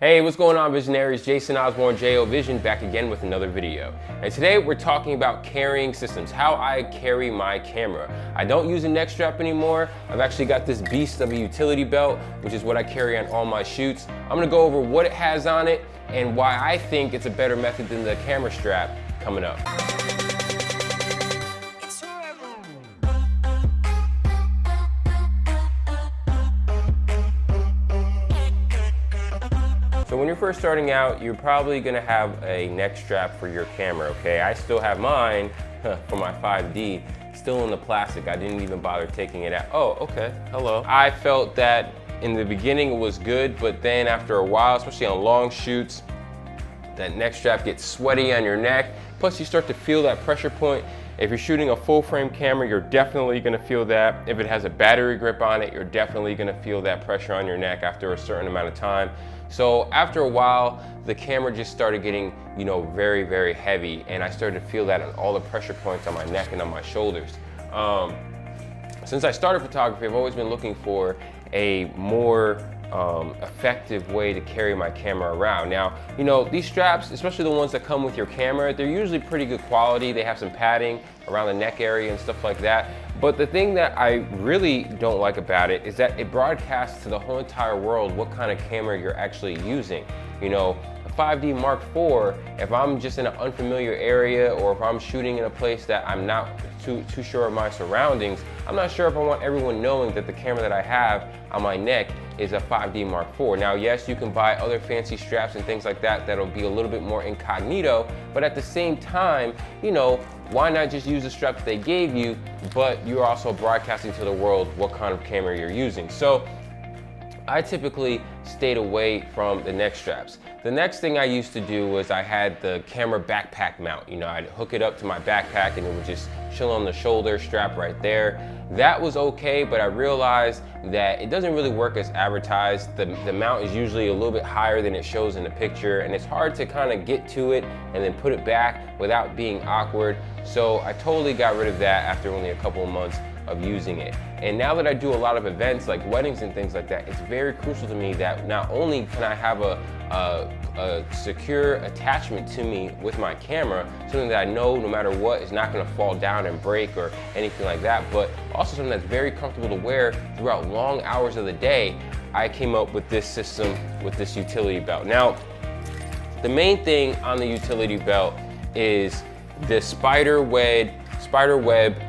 Hey, what's going on, visionaries? Jason Osborne, J.O. Vision, back again with another video. And today we're talking about carrying systems, how I carry my camera. I don't use a neck strap anymore. I've actually got this beast of a utility belt, which is what I carry on all my shoots. I'm gonna go over what it has on it and why I think it's a better method than the camera strap coming up. So when you're first starting out, you're probably gonna have a neck strap for your camera, okay? I still have mine for my 5D, still in the plastic. I didn't even bother taking it out. Oh, okay, hello. I felt that in the beginning it was good, but then after a while, especially on long shoots, that neck strap gets sweaty on your neck. Plus you start to feel that pressure point. If you're shooting a full frame camera, you're definitely gonna feel that. If it has a battery grip on it, you're definitely gonna feel that pressure on your neck after a certain amount of time. So after a while, the camera just started getting, very, very heavy, and I started to feel that on all the pressure points on my neck and on my shoulders. Since I started photography, I've always been looking for a more effective way to carry my camera around. Now, these straps, especially the ones that come with your camera, they're usually pretty good quality. They have some padding around the neck area and stuff like that. But the thing that I really don't like about it is that it broadcasts to the whole entire world what kind of camera you're actually using. A 5D Mark IV, if I'm just in an unfamiliar area or if I'm shooting in a place that I'm not too sure of my surroundings, I'm not sure if I want everyone knowing that the camera that I have on my neck is a 5D Mark IV. Now, yes, you can buy other fancy straps and things like that that'll be a little bit more incognito, but at the same time, why not just use the strap that they gave you, but you're also broadcasting to the world what kind of camera you're using. So I typically stayed away from the neck straps. The next thing I used to do was I had the camera backpack mount. I'd hook it up to my backpack and it would just chill on the shoulder strap right there. That was okay, but I realized that it doesn't really work as advertised. The mount is usually a little bit higher than it shows in the picture, and it's hard to kind of get to it and then put it back without being awkward. So I totally got rid of that after only a couple of months of using it. And now that I do a lot of events like weddings and things like that, it's very crucial to me that not only can I have a secure attachment to me with my camera, something that I know no matter what is not gonna fall down and break or anything like that, but also something that's very comfortable to wear throughout long hours of the day. I came up with this system with this utility belt. Now, the main thing on the utility belt is the spider web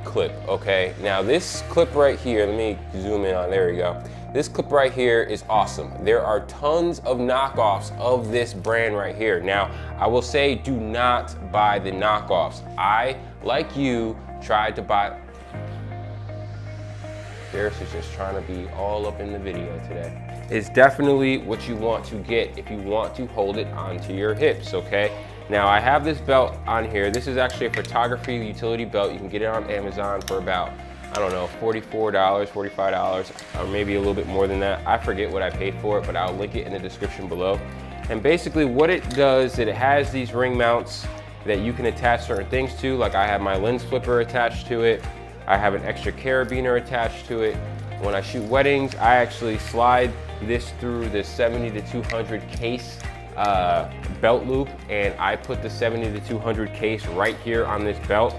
clip, okay? Now this clip right here, let me zoom in on, there we go. This clip right here is awesome. There are tons of knockoffs of this brand right here. Now, I will say do not buy the knockoffs. I, like you, tried to buy, Darius is just trying to be all up in the video today. It's definitely what you want to get if you want to hold it onto your hips, okay? Now I have this belt on here. This is actually a photography utility belt. You can get it on Amazon for about, I don't know, $44, $45, or maybe a little bit more than that. I forget what I paid for it, but I'll link it in the description below. And basically what it does is it has these ring mounts that you can attach certain things to. Like I have my lens flipper attached to it. I have an extra carabiner attached to it. When I shoot weddings, I actually slide this through the 70 to 200 case belt loop, and I put the 70 to 200 case right here on this belt.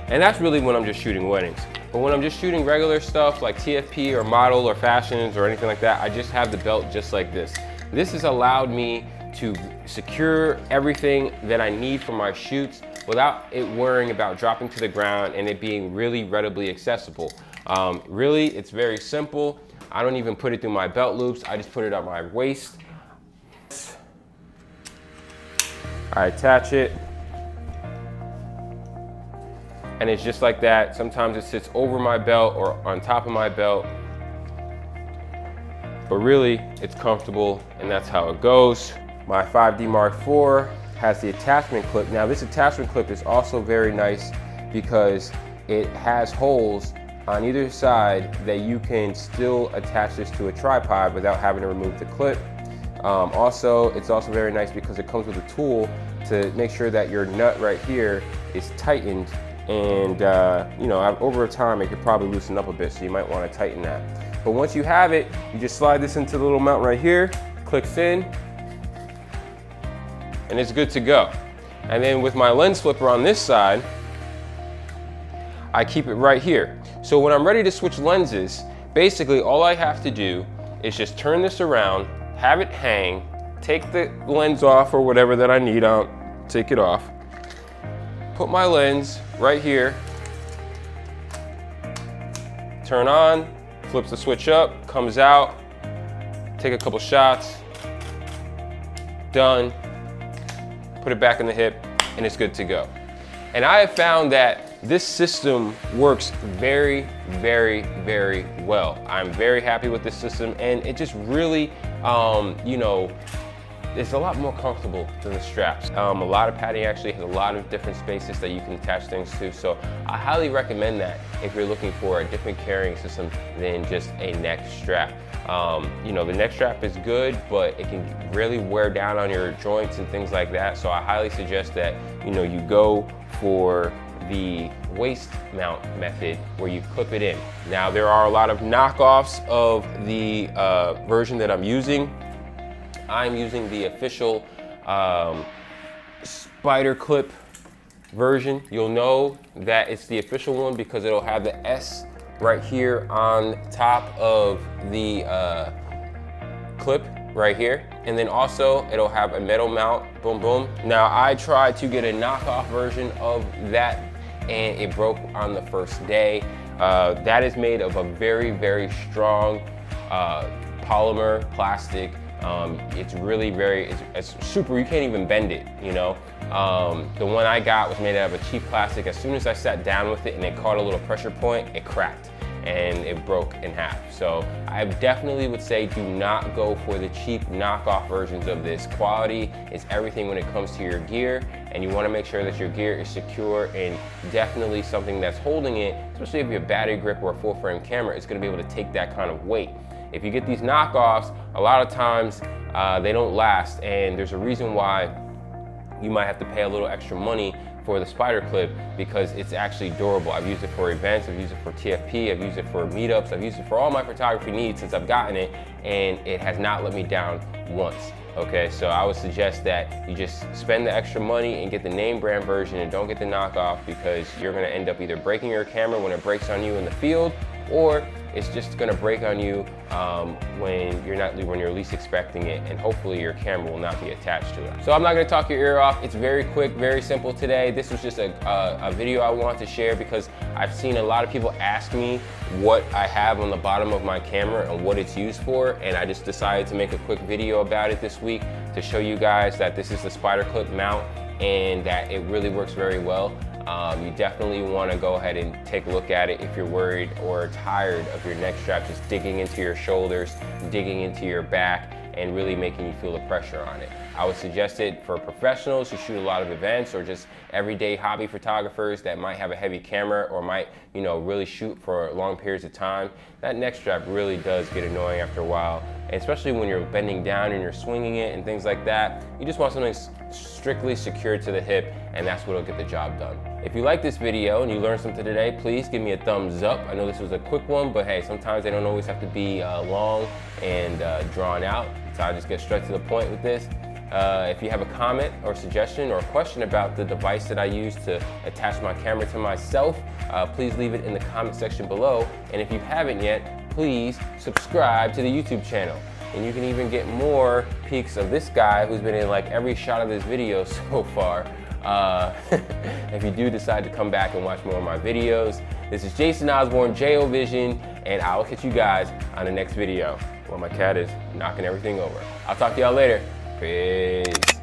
And that's really when I'm just shooting weddings. But when I'm just shooting regular stuff like TFP or model or fashions or anything like that, I just have the belt just like this. This has allowed me to secure everything that I need for my shoots without it worrying about dropping to the ground and it being really readily accessible. Really, it's very simple. I don't even put it through my belt loops. I just put it on my waist. I attach it, and it's just like that. Sometimes it sits over my belt or on top of my belt, but really it's comfortable, and that's how it goes. My 5D Mark IV has the attachment clip. Now this attachment clip is also very nice because it has holes on either side that you can still attach this to a tripod without having to remove the clip. It's also very nice because it comes with a tool to make sure that your nut right here is tightened, and over time it could probably loosen up a bit, so you might want to tighten that. But once you have it, you just slide this into the little mount right here, clip clicks in, and it's good to go. And then with my lens flipper on this side, I keep it right here. So when I'm ready to switch lenses, basically all I have to do is just turn this around, have it hang, take the lens off or whatever that I need out, take it off, put my lens right here, turn on, flips the switch up, comes out, take a couple shots, done, put it back in the hip, and it's good to go. And I have found that this system works very, very, very well. I'm very happy with this system, and it just really, you know, it's a lot more comfortable than the straps. A lot of padding actually has a lot of different spaces that you can attach things to, so I highly recommend that if you're looking for a different carrying system than just a neck strap. You know, the neck strap is good, but it can really wear down on your joints and things like that, so I highly suggest that, you know, you go for the waist mount method where you clip it in. Now, there are a lot of knockoffs of the version that I'm using. I'm using the official spider clip version. You'll know that it's the official one because it'll have the S right here on top of the clip right here. And then also it'll have a metal mount, boom, boom. Now I tried to get a knockoff version of that and it broke on the first day. That is made of a very, very strong polymer plastic. It's really it's super, you can't even bend it, you know. The one I got was made out of a cheap plastic. As soon as I sat down with it and it caught a little pressure point, it cracked and it broke in half. So I definitely would say do not go for the cheap knockoff versions of this. Quality is everything when it comes to your gear, and you wanna make sure that your gear is secure and definitely something that's holding it, especially if you have battery grip or a full frame camera, it's gonna be able to take that kind of weight. If you get these knockoffs, a lot of times they don't last, and there's a reason why you might have to pay a little extra money for the spider clip because it's actually durable. I've used it for events, I've used it for TFP, I've used it for meetups, I've used it for all my photography needs since I've gotten it, and it has not let me down once. Okay, so I would suggest that you just spend the extra money and get the name brand version and don't get the knockoff, because you're gonna end up either breaking your camera when it breaks on you in the field, or it's just gonna break on you when you're least expecting it, and hopefully your camera will not be attached to it. So I'm not gonna talk your ear off. It's very quick, very simple today. This was just a video I want to share because I've seen a lot of people ask me what I have on the bottom of my camera and what it's used for, and I just decided to make a quick video about it this week to show you guys that this is the spider clip mount and that it really works very well. You definitely want to go ahead and take a look at it if you're worried or tired of your neck strap just digging into your shoulders, digging into your back, and really making you feel the pressure on it. I would suggest it for professionals who shoot a lot of events, or just everyday hobby photographers that might have a heavy camera or might, you know, really shoot for long periods of time. That neck strap really does get annoying after a while, and especially when you're bending down and you're swinging it and things like that. You just want something strictly secured to the hip, and that's what'll get the job done. If you like this video and you learned something today, please give me a thumbs up. I know this was a quick one, but hey, sometimes they don't always have to be long and drawn out. So I just get straight to the point with this. If you have a comment or suggestion or question about the device that I use to attach my camera to myself, please leave it in the comment section below. And if you haven't yet, please subscribe to the YouTube channel. And you can even get more peeks of this guy who's been in like every shot of this video so far. If you do decide to come back and watch more of my videos. This is Jason Osborne, J.O. Vision, and I will catch you guys on the next video. Well, my cat is knocking everything over. I'll talk to y'all later. Peace.